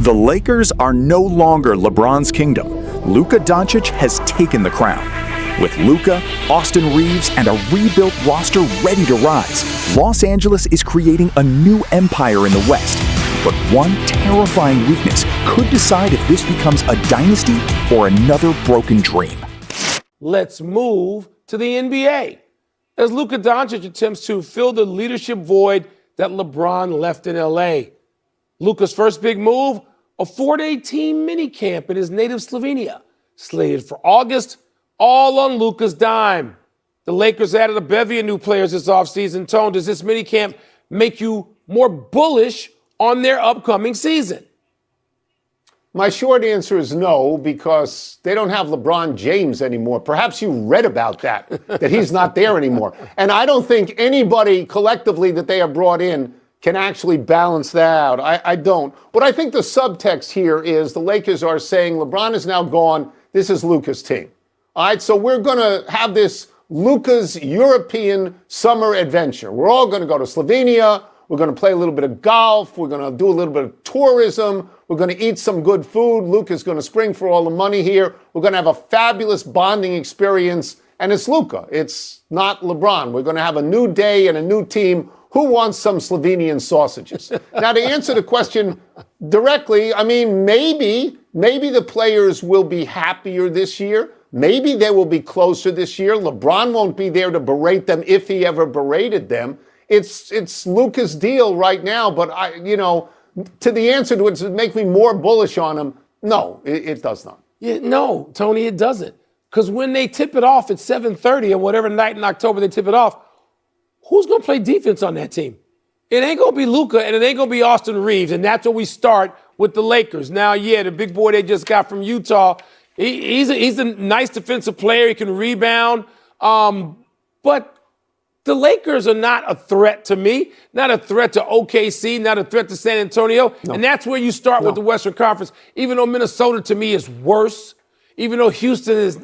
The Lakers are no longer LeBron's kingdom. Luka Doncic has taken the crown. With Luka, Austin Reaves, and a rebuilt roster ready to rise, Los Angeles is creating a new empire in the West. But one terrifying weakness could decide if this becomes a dynasty or another broken dream. Let's move to the NBA. As Luka Doncic attempts to fill the leadership void that LeBron left in LA. Luka's first big move, a 4-day team minicamp in his native Slovenia, slated for August, all on Luka's dime. The Lakers added a bevy of new players this offseason. Tone, does this minicamp make you more bullish on their upcoming season? My short answer is no, because they don't have LeBron James anymore. Perhaps you read about that he's not there anymore. And I don't think anybody collectively that they have brought in can actually balance that out. I don't. What I think the subtext here is the Lakers are saying LeBron is now gone. This is Luka's team. All right, so we're going to have this Luka's European summer adventure. We're all going to go to Slovenia. We're going to play a little bit of golf. We're going to do a little bit of tourism. We're going to eat some good food. Luka's going to spring for all the money here. We're going to have a fabulous bonding experience. And it's Luka. It's not LeBron. We're going to have a new day and a new team. Who wants some Slovenian sausages? Now, to answer the question directly, I mean, maybe the players will be happier this year. Maybe they will be closer this year. LeBron won't be there to berate them if he ever berated them. It's Luka's deal right now, but to the answer to it, does it make me more bullish on him? No, it does not. Yeah, no, Tony, it doesn't. Because when they tip it off at 7:30 or whatever night in October they tip it off, who's going to play defense on that team? It ain't going to be Luka, and it ain't going to be Austin Reaves, and that's where we start with the Lakers. Now, yeah, the big boy they just got from Utah, he's a nice defensive player. He can rebound, but the Lakers are not a threat to me, not a threat to OKC, not a threat to San Antonio. No. And that's where you start with the Western Conference, even though Minnesota to me is worse, even though Houston is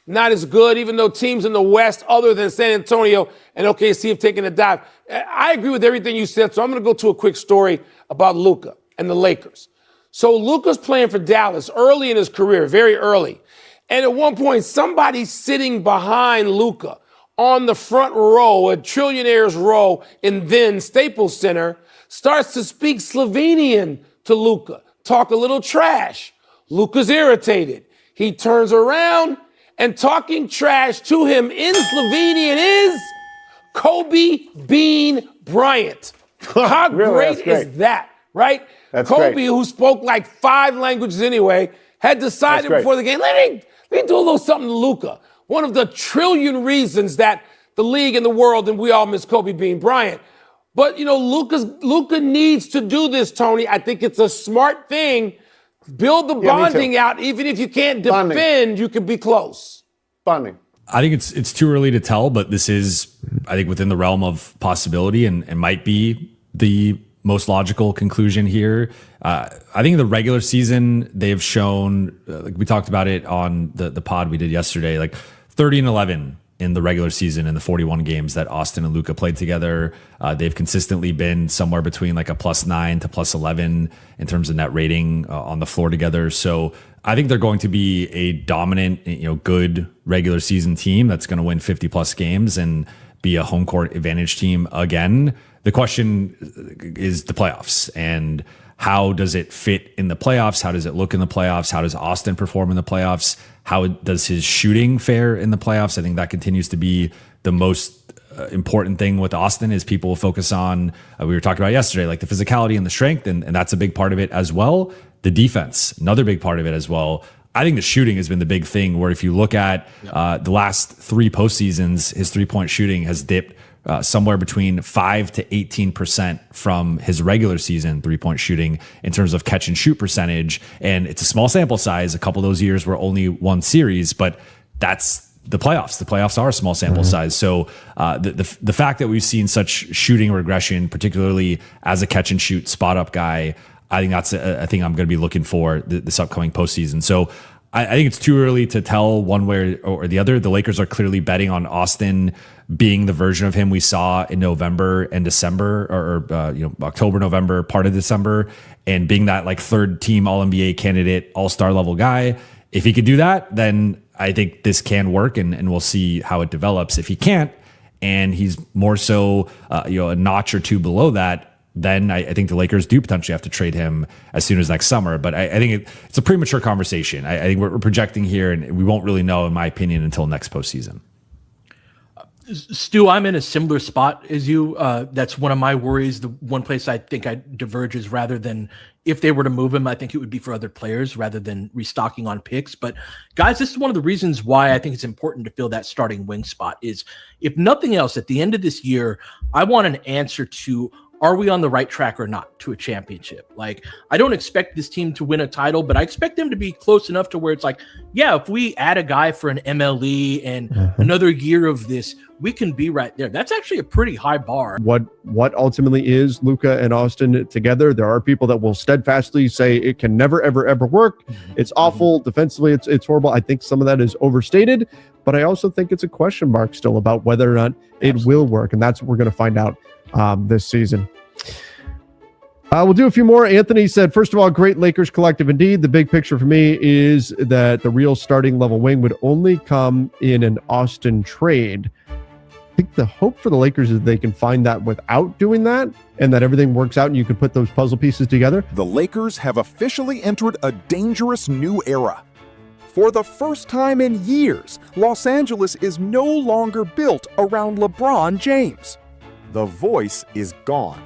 not as good, even though teams in the West other than San Antonio and OKC have taken a dive. I agree with everything you said, so I'm going to go to a quick story about Luka and the Lakers. So Luka's playing for Dallas early in his career, very early. And at one point, somebody sitting behind Luka on the front row, a trillionaire's row in then Staples Center, starts to speak Slovenian to Luka, talk a little trash. Luka's irritated. He turns around, and talking trash to him in Slovenian is Kobe Bean Bryant. How great is that, right? That's Kobe, great. who spoke like 5 languages anyway, had decided before the game, let me do a little something to Luka. One of the trillion reasons that the league and the world and we all miss Kobe Bean Bryant. But, Luka needs to do this, Tony. I think it's a smart thing. Build the bonding out. Even if you can't defend, you can be close. Bonding. I think it's too early to tell, but this is, I think, within the realm of possibility and might be the most logical conclusion here. I think in the regular season, they've shown, like we talked about it on the pod we did yesterday, like 30-11 in the regular season in the 41 games that Austin and Luka played together. They've consistently been somewhere between like a +9 to +11 in terms of net rating on the floor together. So I think they're going to be a dominant, good regular season team that's going to win 50+ games and be a home court advantage team again. The question is the playoffs, and how does it fit in the playoffs? How does it look in the playoffs? How does Austin perform in the playoffs? How does his shooting fare in the playoffs? I think that continues to be the most important thing with Austin is people will focus on, we were talking about yesterday, like the physicality and the strength, and that's a big part of it as well. The defense, another big part of it as well. I think the shooting has been the big thing, where if you look at the last 3 postseasons, his 3-point shooting has dipped somewhere between 5 to 18% from his regular season 3-point shooting in terms of catch and shoot percentage. And it's a small sample size. A couple of those years were only one series, but that's the playoffs. The playoffs are a small sample size. So the fact that we've seen such shooting regression, particularly as a catch and shoot spot up guy, I think that's a thing I'm going to be looking for this upcoming postseason. So I think it's too early to tell one way or the other. The Lakers are clearly betting on Austin being the version of him we saw in November and December, or October, November, part of December, and being that like third team All-NBA candidate, all-star level guy. If he could do that, then I think this can work, and we'll see how it develops. If he can't, and he's more so a notch or two below that, then I think the Lakers do potentially have to trade him as soon as next summer. But I think it's a premature conversation. I think we're projecting here, and we won't really know, in my opinion, until next postseason. Stu, I'm in a similar spot as you. That's one of my worries. The one place I think I diverge is rather than if they were to move him, I think it would be for other players rather than restocking on picks. But guys, this is one of the reasons why I think it's important to fill that starting wing spot is, if nothing else, at the end of this year, I want an answer to, are we on the right track or not to a championship? Like, I don't expect this team to win a title, but I expect them to be close enough to where it's like, yeah, if we add a guy for an MLE and another year of this, we can be right there. That's actually a pretty high bar. What ultimately is Luka and Austin together? There are people that will steadfastly say it can never, ever, ever work. It's awful. Defensively, it's horrible. I think some of that is overstated, but I also think it's a question mark still about whether or not it will work. And that's what we're going to find out this season. We'll do a few more. Anthony said, first of all, great Lakers collective indeed. The big picture for me is that the real starting level wing would only come in an Austin trade. I think the hope for the Lakers is they can find that without doing that, and that everything works out and you can put those puzzle pieces together. The Lakers have officially entered a dangerous new era. For the first time in years, Los Angeles is no longer built around LeBron James. The voice is gone.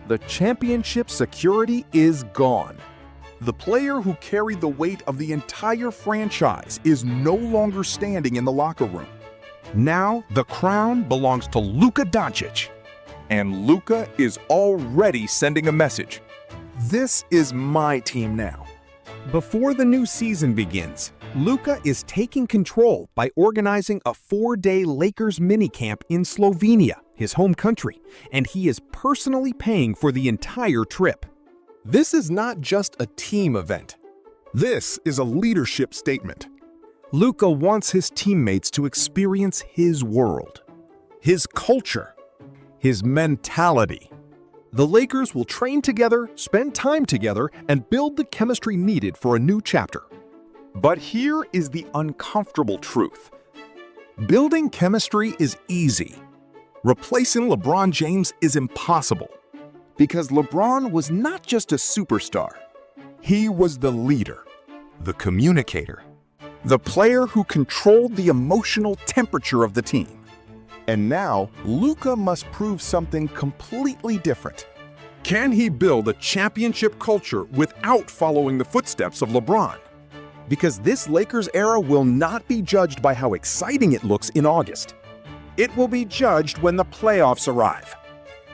The championship security is gone. The player who carried the weight of the entire franchise is no longer standing in the locker room. Now, the crown belongs to Luka Doncic. And Luka is already sending a message. This is my team now. Before the new season begins, Luka is taking control by organizing a 4-day Lakers minicamp in Slovenia, his home country, and he is personally paying for the entire trip. This is not just a team event. This is a leadership statement. Luka wants his teammates to experience his world, his culture, his mentality. The Lakers will train together, spend time together, and build the chemistry needed for a new chapter. But here is the uncomfortable truth. Building chemistry is easy. Replacing LeBron James is impossible. Because LeBron was not just a superstar. He was the leader, the communicator, the player who controlled the emotional temperature of the team. And now, Luka must prove something completely different. Can he build a championship culture without following the footsteps of LeBron? Because this Lakers era will not be judged by how exciting it looks in August. It will be judged when the playoffs arrive.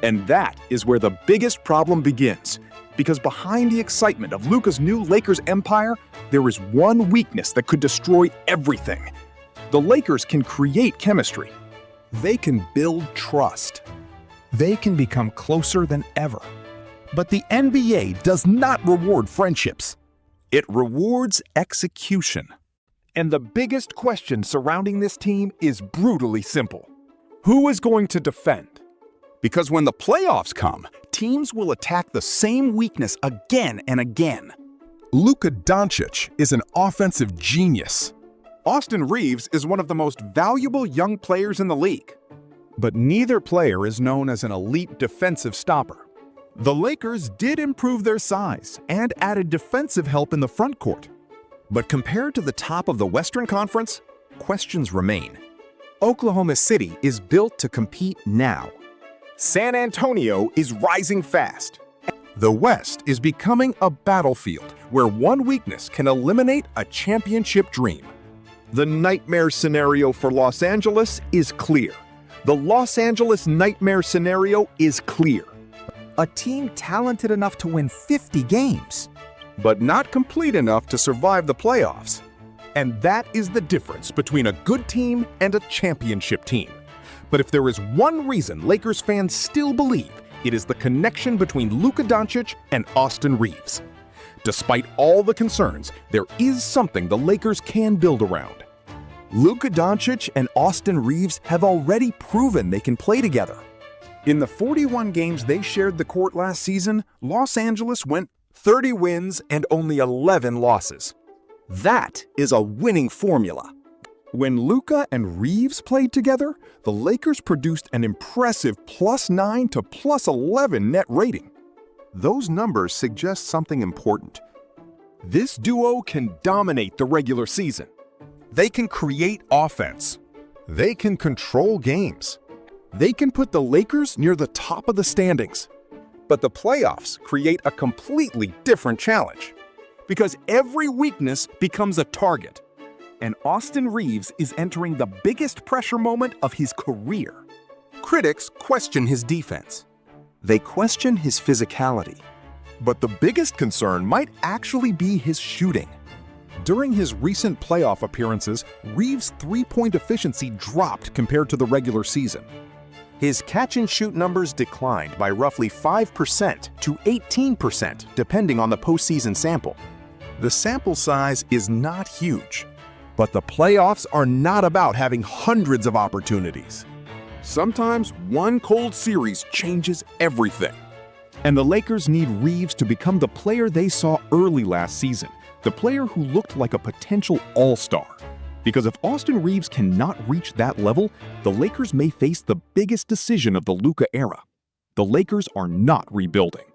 And that is where the biggest problem begins. Because behind the excitement of Luka's new Lakers empire, there is one weakness that could destroy everything. The Lakers can create chemistry. They can build trust. They can become closer than ever. But the NBA does not reward friendships. It rewards execution. And the biggest question surrounding this team is brutally simple. Who is going to defend? Because when the playoffs come, teams will attack the same weakness again and again. Luka Doncic is an offensive genius. Austin Reaves is one of the most valuable young players in the league. But neither player is known as an elite defensive stopper. The Lakers did improve their size and added defensive help in the front court. But compared to the top of the Western Conference, questions remain. Oklahoma City is built to compete now. San Antonio is rising fast. The West is becoming a battlefield where one weakness can eliminate a championship dream. The nightmare scenario for Los Angeles is clear. The Los Angeles nightmare scenario is clear. A team talented enough to win 50 games, but not complete enough to survive the playoffs. And that is the difference between a good team and a championship team. But if there is one reason Lakers fans still believe, it is the connection between Luka Doncic and Austin Reeves. Despite all the concerns, there is something the Lakers can build around. Luka Doncic and Austin Reeves have already proven they can play together. In the 41 games they shared the court last season, Los Angeles went 30 wins and only 11 losses. That is a winning formula. When Luka and Reeves played together, the Lakers produced an impressive +9 to +11 net rating. Those numbers suggest something important. This duo can dominate the regular season. They can create offense. They can control games. They can put the Lakers near the top of the standings. But the playoffs create a completely different challenge, because every weakness becomes a target. And Austin Reaves is entering the biggest pressure moment of his career. Critics question his defense. They question his physicality. But the biggest concern might actually be his shooting. During his recent playoff appearances, Reeves' three-point efficiency dropped compared to the regular season. His catch-and-shoot numbers declined by roughly 5% to 18%, depending on the postseason sample. The sample size is not huge, but the playoffs are not about having hundreds of opportunities. Sometimes one cold series changes everything. And the Lakers need Reeves to become the player they saw early last season, the player who looked like a potential all-star. Because if Austin Reeves cannot reach that level, the Lakers may face the biggest decision of the Luka era. The Lakers are not rebuilding.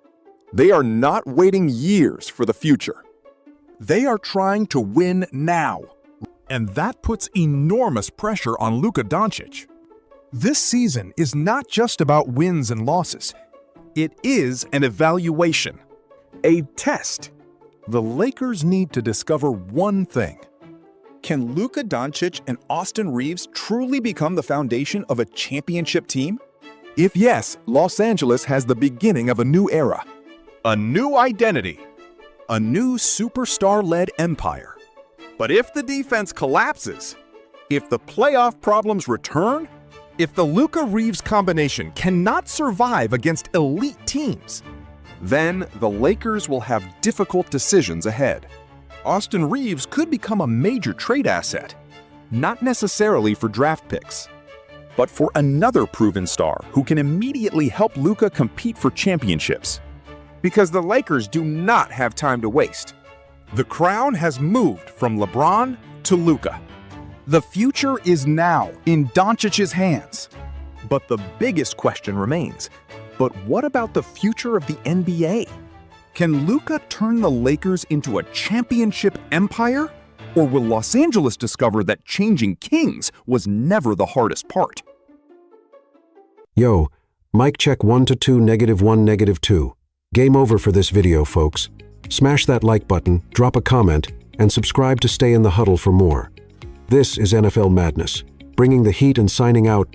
They are not waiting years for the future. They are trying to win now. And that puts enormous pressure on Luka Doncic. This season is not just about wins and losses. It is an evaluation, a test. The Lakers need to discover one thing. Can Luka Doncic and Austin Reeves truly become the foundation of a championship team? If yes, Los Angeles has the beginning of a new era, a new identity, a new superstar-led empire. But if the defense collapses, if the playoff problems return, if the Luka-Reeves combination cannot survive against elite teams, then the Lakers will have difficult decisions ahead. Austin Reeves could become a major trade asset, not necessarily for draft picks, but for another proven star who can immediately help Luka compete for championships. Because the Lakers do not have time to waste. The crown has moved from LeBron to Luka. The future is now in Doncic's hands. But the biggest question remains, but what about the future of the NBA? Can Luka turn the Lakers into a championship empire? Or will Los Angeles discover that changing kings was never the hardest part? Yo, mic check 1 to 2, -1, -2. Game over for this video, folks. Smash that like button, drop a comment, and subscribe to stay in the huddle for more. This is NFL Madness, bringing the heat and signing out.